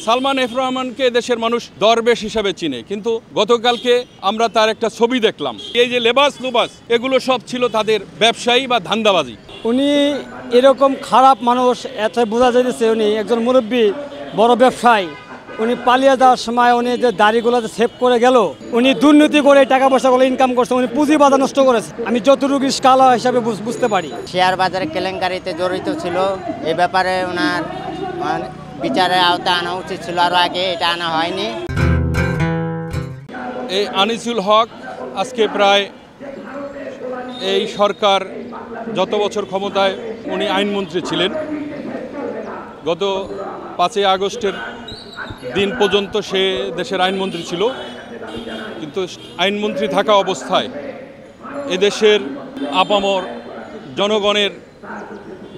Salman F রহমানকে দেশের মানুষ দরবেশ হিসাবে চিনে, কিন্তু গতকালকে আমরা তার একটা ছবি দেখলাম। এই যে লেবাস লুবাস এগুলো সব ছিল তাদের ব্যবসায়ী বা ধান্দাবাজি। উনি এরকম খারাপ মানুষ এত বোঝা যাচ্ছে। উনি একজন মুরব্বী, বড় ব্যবসায়ী। উনি পালিয়ে যাওয়ার সময় উনি যে দাড়িগুলো সেভ করে গেল, উনি দুর্নীতি করে টাকা পয়সাগুলো ইনকাম করছে, উনি পুঁজি বাজার নষ্ট করেছে। আমি যতটুকু স্কালা হিসাবে বুঝতে পারি। শেয়ার বাজারে কেলেঙ্কারিতে জড়িত ছিল, এই ব্যাপারে ওনার বিচারের আওতায় আনা উচিত ছিল আরও আগে, এটা আনা হয়নি। এই আনিসুল হক আজকে প্রায় এই সরকার যত বছর ক্ষমতায় উনি আইনমন্ত্রী ছিলেন, গত 5ই আগস্টের দিন পর্যন্ত সে দেশের আইনমন্ত্রী ছিল। কিন্তু আইনমন্ত্রী থাকা অবস্থায় এদেশের আপামর জনগণের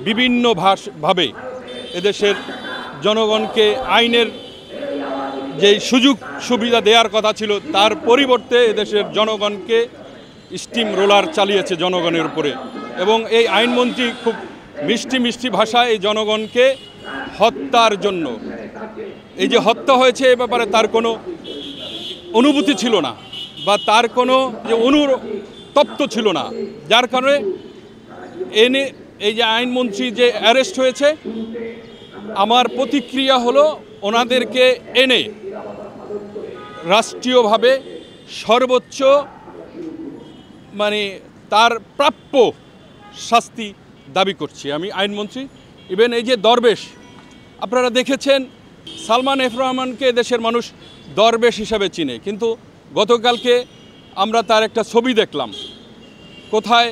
বিভিন্ন ভাবে এদেশের জনগণকে আইনের যেই সুযোগ সুবিধা দেওয়ার কথা ছিল তার পরিবর্তে এদেশের জনগণকে স্টিম রোলার চালিয়েছে জনগণের উপরে। এবং এই আইনমন্ত্রী খুব মিষ্টি মিষ্টি ভাষায় এই জনগণকে হত্যার জন্য, এই যে হত্যা হয়েছে এ ব্যাপারে তার কোনো অনুভূতি ছিল না বা তার কোনো যে অনুতপ্ত ছিল না, যার কারণে এই যে আইনমন্ত্রী যে অ্যারেস্ট হয়েছে, আমার প্রতিক্রিয়া হলো ওনাদেরকে এনে রাষ্ট্রীয়ভাবে সর্বোচ্চ তার প্রাপ্য শাস্তি দাবি করছি আমি আইনমন্ত্রী। ইভেন এই যে দরবেশ, আপনারা দেখেছেন সালমান এফ রহমানকে দেশের মানুষ দরবেশ হিসাবে চিনে, কিন্তু গতকালকে আমরা তার একটা ছবি দেখলাম, কোথায়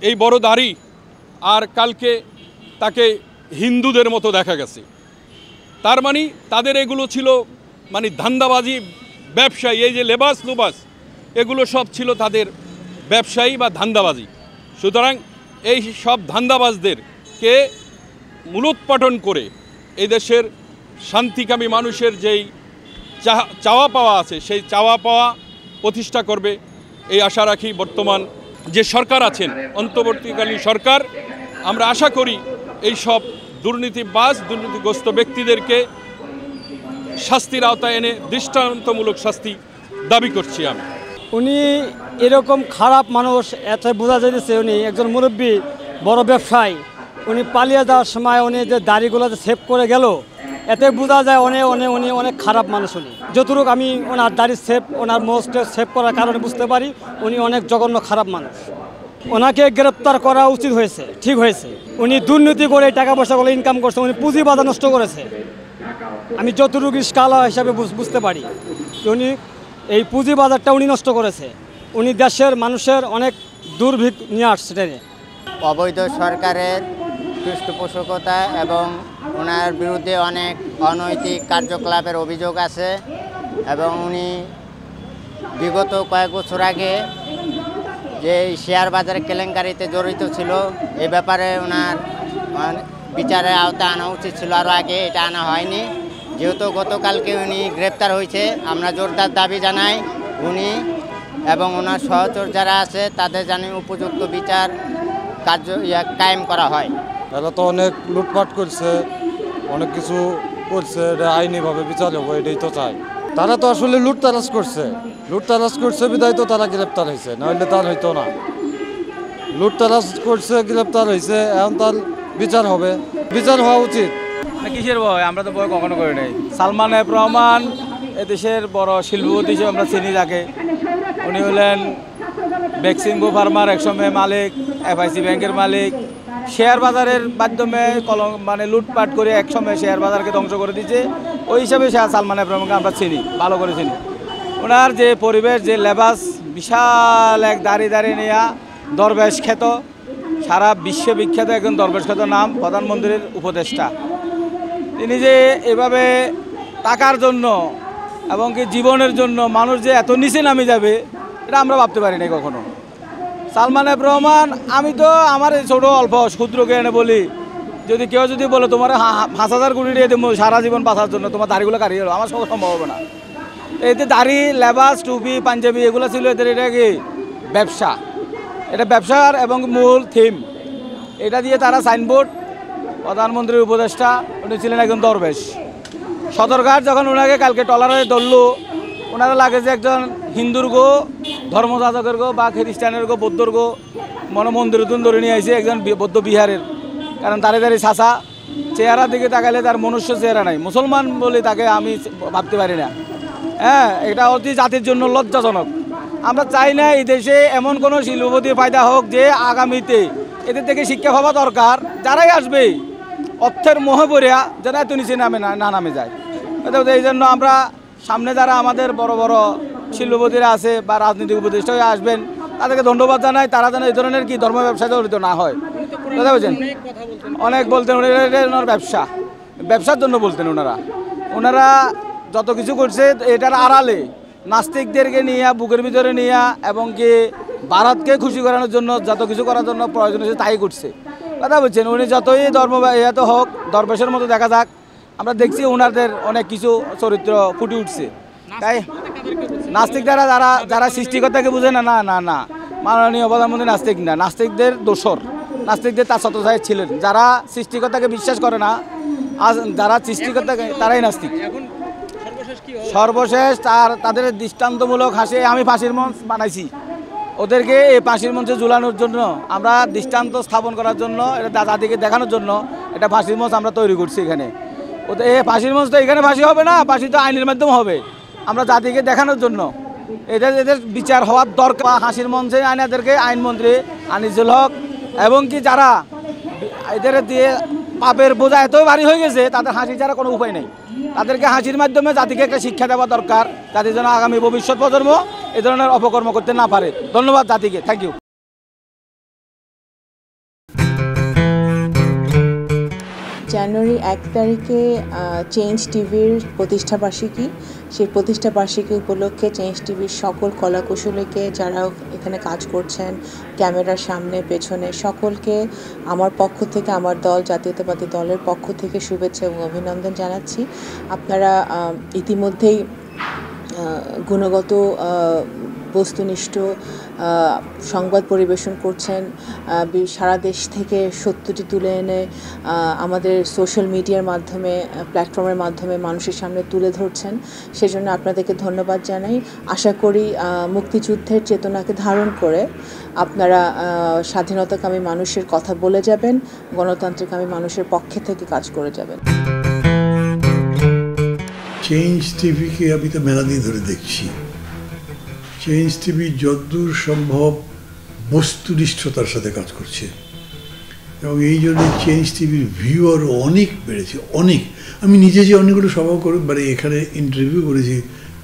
এই বড় দাড়ি, আর কালকে তাকে হিন্দুদের মতো দেখা গেছে। তার মানে তাদের এগুলো ছিল ধান্দাবাজি, ব্যবসায়ী। এই যে লেবাস লুবাস এগুলো সব ছিল তাদের ব্যবসায়ী বা ধান্দাবাজি। সুতরাং এই সব ধান্দাবাজদেরকে মূলোৎপাটন করে এই দেশের শান্তিকামী মানুষের যেই চাওয়া পাওয়া আছে সেই চাওয়া পাওয়া প্রতিষ্ঠা করবে এই আশা রাখি। বর্তমান যে সরকার আছেন, অন্তর্বর্তীকালীন সরকার, আমরা আশা করি এই সব দুর্নীতিগ্রস্ত ব্যক্তিদেরকে শাস্তির আওতায় এনে দৃষ্টান্তমূলক শাস্তি দাবি করছি আমি। উনি এরকম খারাপ মানুষ এত বোঝা যাচ্ছে। উনি একজন মুরব্বী, বড় ব্যবসায়ী। উনি পালিয়ে যাওয়ার সময় উনি যে দাড়িগুলো সেভ করে গেল, এতে বোঝা যায় উনি অনেক খারাপ মানুষ। উনি যতটুকু আমি ওনার দাড়ি ওনার মোস্টে সেভ করার কারণে বুঝতে পারি উনি অনেক জঘন্য খারাপ মানুষ। ওনাকে গ্রেপ্তার করা উচিত হয়েছে, ঠিক হয়েছে। উনি দুর্নীতি করে টাকা পয়সাগুলো ইনকাম করছে, উনি পুঁজি বাজার নষ্ট করেছে। আমি যতটুকু স্কালা হিসাবে বুঝতে পারি উনি এই পুঁজি বাজারটা উনি নষ্ট করেছে। উনি দেশের মানুষের অনেক দুর্ভিক্ষ নিয়ে আসছে টেনে। অবৈধ সরকারের পৃষ্ঠপোষকতা এবং ওনার বিরুদ্ধে অনেক অনৈতিক কার্যকলাপের অভিযোগ আছে এবং উনি বিগত কয়েক বছর আগে যে শেয়ার বাজারে কেলেঙ্কারিতে জড়িত ছিল, এই ব্যাপারে ওনার বিচারের আওতায় আনা উচিত ছিল আরও আগে, এটা আনা হয়নি। যেহেতু গতকালকে উনি গ্রেপ্তার হয়েছে, আমরা জোরদার দাবি জানাই উনি এবং ওনার সহচর যারা আছে তাদের জানি উপযুক্ত বিচার কায়েম করা হয়। এরা তো অনেক লুটপাট করছে, অনেক কিছু করছে, এটা আইনিভাবে বিচার হবে, এটাই তো চাই। তারা তো আসলে লুটতারাজ করছে বিদায় তো তারা গ্রেপ্তার হয়েছে, নাহলে তার হইতো না। লুটতারাজ করছে, গ্রেপ্তার হয়েছে, এখন তার বিচার হবে, বিচার হওয়া উচিত। কিসের ভয়? আমরা তো ভয় কখনো করি নাই। সালমান এফ রহমান এদেশের বড় শিল্পপতি হিসেবে আমরা চিনি তাকে। উনি হলেন ভ্যাকসিনগো ফার্মার একসময় মালিক, FIC ব্যাংকের মালিক। শেয়ার বাজারের মাধ্যমে লুটপাট করে একসময় শেয়ার বাজারকে ধ্বংস করে দিয়েছে। ওই হিসাবে সালমান এফ রহমানকে আমরা চিনি, ভালো করে চিনি। ওনার যে পরিবেশ, যে লেবাস, বিশাল এক দাঁড়িয়ে নেয়া দরবেশ খ্যাত, সারা বিশ্বে বিখ্যাত একজন দরবেশ খ্যাত নাম, প্রধানমন্ত্রীর উপদেষ্টা। তিনি যে এভাবে টাকার জন্য এবং কি জীবনের জন্য মানুষ যে এত নিচে নামে যাবে এটা আমরা ভাবতে পারি নাই কখনো। সালমান এফ রহমান, আমি তো আমার ছোটো অল্প ক্ষুদ্র জ্ঞানে বলি, যদি কেউ যদি বলে তোমার 5,000 কোটি দিয়ে দেবো সারা জীবন বাঁচার জন্য, তোমার দাড়িগুলো কাটিয়ে গেলো, আমার সব সম্ভব হবে না। এতে দাড়ি, লেবাস, টুপি, পাঞ্জাবি এগুলো ছিল এদের, এটা কি ব্যবসা, এটা ব্যবসার এবং মূল থিম। এটা দিয়ে তারা সাইনবোর্ড, প্রধানমন্ত্রীর উপদেষ্টা, উনি ছিলেন একজন দরবেশ। সদরঘাট যখন ওনাকে কালকে ট্রলারে ধরলো, ওনারা লাগে যে একজন হিন্দুর গো, ধর্মযাজকের গো বা খ্রিস্টানের গো, বৌদ্ধর গো মন্দির ধরে নিয়ে আসে একজন বৌদ্ধ বিহারের। কারণ তারে চাষা চেহারার দিকে তাকালে তার মনুষ্য চেহারা নাই, মুসলমান বলে তাকে আমি ভাবতে পারি না। হ্যাঁ, এটা অতি জাতির জন্য লজ্জাজনক। আমরা চাই না এই দেশে এমন কোনো শিল্পপতি পয়দা হোক যে আগামীতে এদের থেকে শিক্ষা পাওয়া দরকার। যারাই আসবে অর্থের মোহে পড়িয়া যারা এত নিচে নামে যায়। এই জন্য আমরা সামনে যারা আমাদের বড় বড় শিল্পপতিরা আছে বা রাজনৈতিক উপদেষ্টা হয়ে আসবেন, তাদেরকে ধন্যবাদ জানাই। তারা যেন এই ধরনের কি ধর্ম ব্যবসায় জড়িত না হয়। বুঝতে পারছেন? অনেক বলতেন ওনার ব্যবসার জন্য বলতেন। ওনারা যত কিছু করছে এটার আড়ালে নাস্তিকদেরকে নিয়ে বুকের ভিতরে নিয়ে এবং কি ভারতকে খুশি করানোর জন্য যত কিছু করার জন্য প্রয়োজন হয়েছে তাই করছে। কথা বলছেন, উনি যতই ধর্ম ইয়ে হোক, দরবেশের মতো দেখা যাক, আমরা দেখছি ওনাদের অনেক কিছু চরিত্র ফুটে উঠছে। তাই নাস্তিক যারা সৃষ্টিকর্তাকে বুঝে না, না না না মাননীয় প্রধানমন্ত্রী নাস্তিক না, নাস্তিকদের দোসর, নাস্তিকদের তার ছাত্রছাত্রী ছিলেন। যারা সৃষ্টিকর্তাকে বিশ্বাস করে না, যারা সৃষ্টিকর্তাকে তারাই নাস্তিক। সর্বশেষ তাদের দৃষ্টান্তমূলক আমি ফাঁসির মঞ্চ বানাইছি। ওদেরকে এই ফাঁসির মঞ্চে ঝুলানোর জন্য, আমরা দৃষ্টান্ত স্থাপন করার জন্য, এটা জাতিকে দেখানোর জন্য এটা ফাঁসির মঞ্চ আমরা তৈরি করছি এখানে। ওদের এই ফাঁসির মঞ্চ তো এখানে ফাঁসি হবে না, ফাঁসি তো আইনের মাধ্যমে হবে। আমরা জাতিকে দেখানোর জন্য এদের বিচার হওয়ার দরকার। ফাঁসির মঞ্চে আইনাদেরকে আইনমন্ত্রী আনিসুল হক এবং কি যারা এদের দিয়ে পাপের বোঝা এতই ভারী হয়ে গেছে, তাদের হাসি ছাড়া কোনো উপায় নেই। তাদেরকে হাসির মাধ্যমে জাতিকে একটা শিক্ষা দেওয়া দরকার, যাতে যেন আগামী ভবিষ্যৎ প্রজন্ম এ ধরনের অপকর্ম করতে না পারে। ধন্যবাদ জাতিকে। Thank you. জানুয়ারি 1 তারিখে চেঞ্জ টিভির প্রতিষ্ঠাবার্ষিকী। সেই প্রতিষ্ঠাবার্ষিকী উপলক্ষে চেঞ্জ টিভির সকল কলাকুশলীকে, যারা এখানে কাজ করছেন ক্যামেরার সামনে পেছনে, সকলকে আমার পক্ষ থেকে, আমার দল জাতীয়তাবাদী দলের পক্ষ থেকে শুভেচ্ছা এবং অভিনন্দন জানাচ্ছি। আপনারা ইতিমধ্যেই গুণগত বস্তুনিষ্ঠ সংবাদ পরিবেশন করছেন। সারা দেশ থেকে সত্যটি তুলে এনে আমাদের সোশ্যাল মিডিয়ার মাধ্যমে, প্ল্যাটফর্মের মাধ্যমে মানুষের সামনে তুলে ধরছেন। সেজন্য আপনাদেরকে ধন্যবাদ জানাই। আশা করি মুক্তিযুদ্ধের চেতনাকে ধারণ করে আপনারা স্বাধীনতাকামী মানুষের কথা বলে যাবেন, গণতান্ত্রিকামী মানুষের পক্ষে থেকে কাজ করে যাবেন। চেঞ্জ টিভিকে আমি তো মেলা দিয়ে ধরে দেখছি। চেঞ্জ টিভি যতদূর সম্ভব বস্তুনিষ্ঠতার সাথে কাজ করছে এবং এই জন্য চেঞ্জ টিভির ভিউ আরও অনেক বেড়েছে, অনেক। আমি নিজে যে অনেকগুলো সভা করে মানে এখানে ইন্টারভিউ করেছি,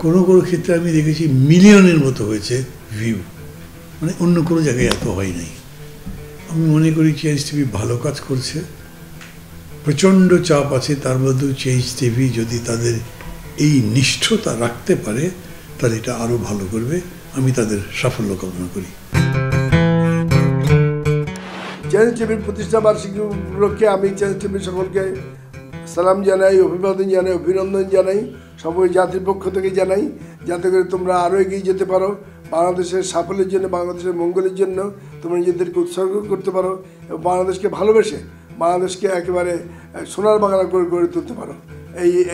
কোনো ক্ষেত্রে আমি দেখেছি মিলিয়নের মতো হয়েছে ভিউ, মানে অন্য কোনো জায়গায় এত হয় নাই। আমি মনে করি চেঞ্জ টিভি ভালো কাজ করছে। প্রচণ্ড চাপ আছে, তার মধ্যেও চেঞ্জ টিভি যদি তাদের এই নিষ্ঠতা রাখতে পারে তাহলে এটা আরও ভালো করবে। আমি তাদের সাফল্য কামনা করি। চেঞ্জ টিভির প্রতিষ্ঠা বার্ষিকী উপলক্ষে আমি চেঞ্জ টিভির সকলকে সালাম জানাই, অভিবাদন জানাই, অভিনন্দন জানাই, সবাই জাতির পক্ষ থেকে জানাই, যাতে করে তোমরা আরও এগিয়ে যেতে পারো, বাংলাদেশের সাফল্যের জন্য, বাংলাদেশের মঙ্গলের জন্য তোমরা নিজেদেরকে উৎসর্গ করতে পারো এবং বাংলাদেশকে ভালোবেসে বাংলাদেশকে একেবারে সোনার বাংলা করে গড়ে তুলতে পারো।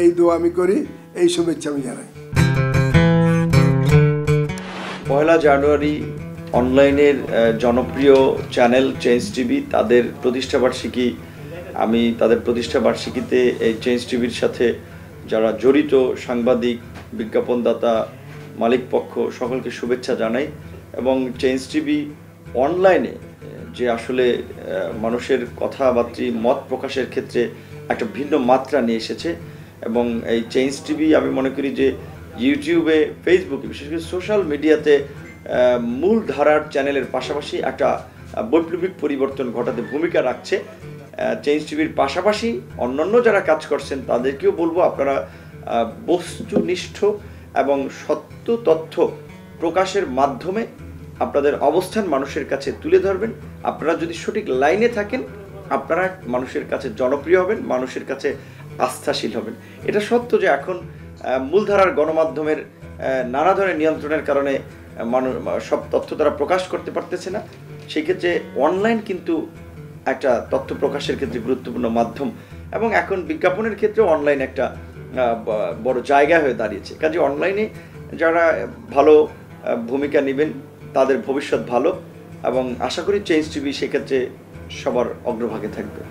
এই দোয়া আমি করি, এই শুভেচ্ছা আমি জানাই। 1 জানুয়ারি অনলাইনের জনপ্রিয় চ্যানেল চেঞ্জ টিভি তাদের প্রতিষ্ঠাবার্ষিকী। আমি তাদের প্রতিষ্ঠাবার্ষিকীতে এই চেঞ্জ টিভির সাথে যারা জড়িত সাংবাদিক, বিজ্ঞাপনদাতা, মালিকপক্ষ সকলকে শুভেচ্ছা জানাই। এবং চেঞ্জ টিভি অনলাইনে যে আসলে মানুষের কথাবার্তা, মত প্রকাশের ক্ষেত্রে একটা ভিন্ন মাত্রা নিয়ে এসেছে। এবং এই চেঞ্জ টিভি আমি মনে করি যে ইউটিউবে, ফেসবুকে, বিশেষ করে সোশ্যাল মিডিয়াতে মূল ধারার চ্যানেলের পাশাপাশি একটা বৈপ্লবিক পরিবর্তন ঘটাতে ভূমিকা রাখছে। চেঞ্জ টিভির পাশাপাশি অন্যান্য যারা কাজ করছেন তাদেরকেও বলবো আপনারা বস্তুনিষ্ঠ এবং সত্য তথ্য প্রকাশের মাধ্যমে আপনাদের অবস্থান মানুষের কাছে তুলে ধরবেন। আপনারা যদি সঠিক লাইনে থাকেন আপনারা মানুষের কাছে জনপ্রিয় হবেন, মানুষের কাছে আস্থাশীল হবেন। এটা সত্য যে এখন মূলধারার গণমাধ্যমের নানা ধরনের নিয়ন্ত্রণের কারণে সব তথ্য তারা প্রকাশ করতে পারতেছে না। সেই ক্ষেত্রে অনলাইন কিন্তু একটা তথ্য প্রকাশের ক্ষেত্রে গুরুত্বপূর্ণ মাধ্যম এবং এখন বিজ্ঞাপনের ক্ষেত্রেও অনলাইন একটা বড় জায়গা হয়ে দাঁড়িয়েছে। কাজে অনলাইনে যারা ভালো ভূমিকা নেবেন তাদের ভবিষ্যৎ ভালো, এবং আশা করি চেঞ্জ টিভি সেক্ষেত্রে সবার অগ্রভাগে থাকবে।